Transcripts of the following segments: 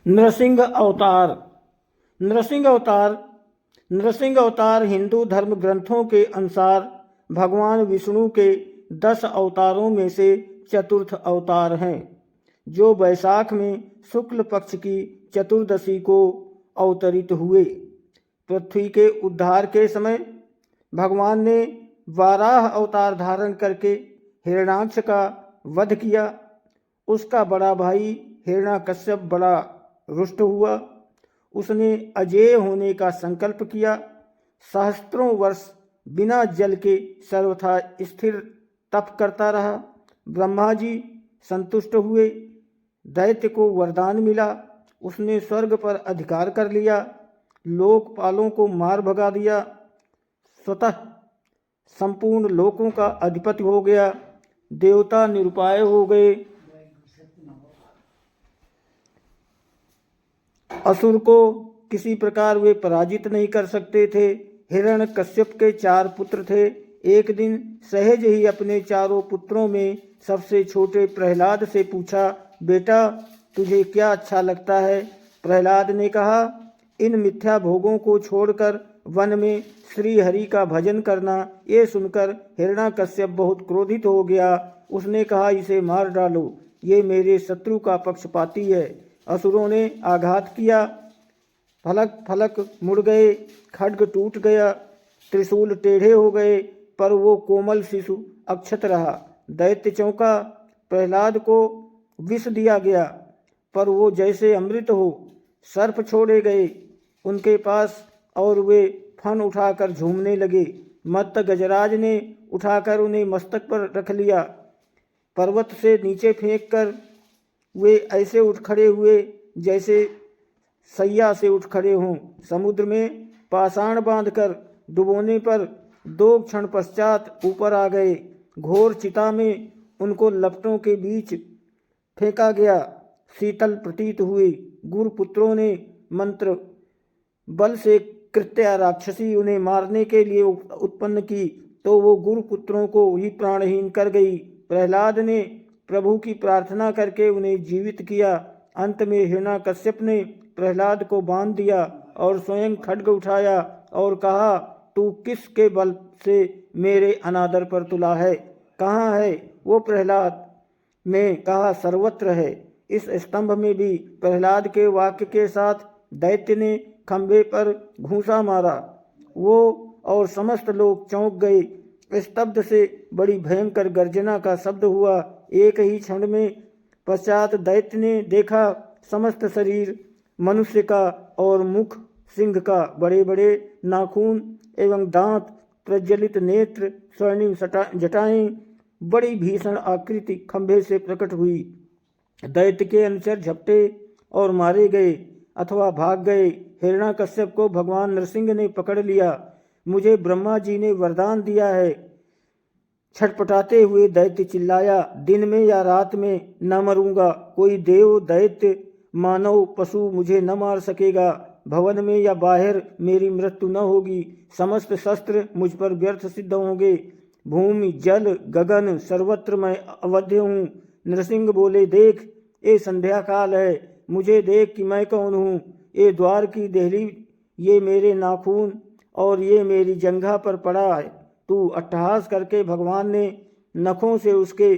नृसिंह अवतार। नृसिंह अवतार हिंदू धर्म ग्रंथों के अनुसार भगवान विष्णु के 10 अवतारों में से चतुर्थ अवतार हैं, जो वैशाख में शुक्ल पक्ष की चतुर्दशी को अवतरित हुए। पृथ्वी के उद्धार के समय भगवान ने वाराह अवतार धारण करके हिरण्याक्ष का वध किया। उसका बड़ा भाई हिरण्यकश्यप बड़ा रुष्ट हुआ। उसने अजेय होने का संकल्प किया। सहस्त्रों वर्ष बिना जल के सर्वथा स्थिर तप करता रहा। ब्रह्मा जी संतुष्ट हुए। दैत्य को वरदान मिला। उसने स्वर्ग पर अधिकार कर लिया, लोकपालों को मार भगा दिया, स्वतः संपूर्ण लोकों का अधिपति हो गया। देवता निरुपाय हो गए। असुर को किसी प्रकार वे पराजित नहीं कर सकते थे। हिरण्यकश्यप के 4 पुत्र थे। एक दिन सहज ही अपने चारों पुत्रों में सबसे छोटे प्रहलाद से पूछा, बेटा तुझे क्या अच्छा लगता है? प्रहलाद ने कहा, इन मिथ्या भोगों को छोड़कर वन में श्री हरि का भजन करना। ये सुनकर हिरण्यकश्यप बहुत क्रोधित हो गया। उसने कहा, इसे मार डालो, ये मेरे शत्रु का पक्षपाती है। असुरों ने आघात किया। फलक फलक मुड़ गए, खड्ग टूट गया, त्रिशूल टेढ़े हो गए, पर वो कोमल शिशु अक्षत रहा। दैत्य चौंका। प्रहलाद को विष दिया गया, पर वो जैसे अमृत हो। सर्प छोड़े गए उनके पास और वे फन उठाकर झूमने लगे। मत्त गजराज ने उठाकर उन्हें मस्तक पर रख लिया। पर्वत से नीचे फेंककर वे ऐसे उठ खड़े हुए जैसे सैया से उठ खड़े हों। समुद्र में पाषाण बांधकर डुबोने पर 2 क्षण पश्चात ऊपर आ गए। घोर चिता में उनको लपटों के बीच फेंका गया। शीतल प्रतीत हुई। गुरुपुत्रों ने मंत्र बल से कृत्या राक्षसी उन्हें मारने के लिए उत्पन्न की, तो वो गुरुपुत्रों को ही प्राणहीन कर गई। प्रहलाद ने प्रभु की प्रार्थना करके उन्हें जीवित किया। अंत में हिरण्यकश्यप ने प्रहलाद को बांध दिया और स्वयं खड्ग उठाया और कहा, तू किसके बल से मेरे अनादर पर तुला है? कहाँ है वो प्रहलाद? में कहा, सर्वत्र है। इस स्तंभ में भी प्रहलाद के वाक्य के साथ दैत्य ने खंभे पर घूंसा मारा। वो और समस्त लोग चौंक गए। स्तब्ध से बड़ी भयंकर गर्जना का शब्द हुआ। एक ही क्षण में पश्चात दैत्य ने देखा, समस्त शरीर मनुष्य का और मुख सिंह का, बड़े बड़े नाखून एवं दांत, प्रज्वलित नेत्र, स्वर्णिम जटाएं, बड़ी भीषण आकृति खंभे से प्रकट हुई। दैत्य के अनुचर झपटे और मारे गए अथवा भाग गए। हिरण्यकश्यप को भगवान नरसिंह ने पकड़ लिया। मुझे ब्रह्मा जी ने वरदान दिया है। छटपटाते हुए दैत्य चिल्लाया, दिन में या रात में न मरूंगा। कोई देव, दैत्य, मानव, पशु मुझे न मार सकेगा। भवन में या बाहर मेरी मृत्यु न होगी। समस्त शस्त्र मुझ पर व्यर्थ सिद्ध होंगे। भूमि, जल, गगन, सर्वत्र मैं अवध्य हूँ। नरसिंह बोले, देख ये संध्या काल है, मुझे देख कि मैं कौन हूँ। ये द्वार की देहली, ये मेरे नाखून और ये मेरी जंघा पर पड़ा है। तू अट्टहास करके भगवान ने नखों से उसके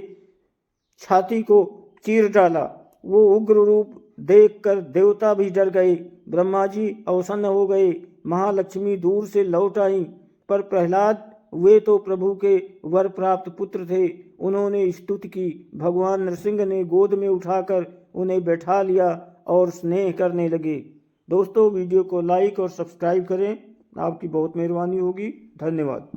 छाती को चीर डाला। वो उग्र रूप देखकर देवता भी डर गए। ब्रह्मा जी अवसन्न हो गए। महालक्ष्मी दूर से लौट आई, पर प्रहलाद, वे तो प्रभु के वर प्राप्त पुत्र थे, उन्होंने स्तुति की। भगवान नरसिंह ने गोद में उठाकर उन्हें बैठा लिया और स्नेह करने लगे। दोस्तों, वीडियो को लाइक और सब्सक्राइब करें, आपकी बहुत मेहरबानी होगी। धन्यवाद।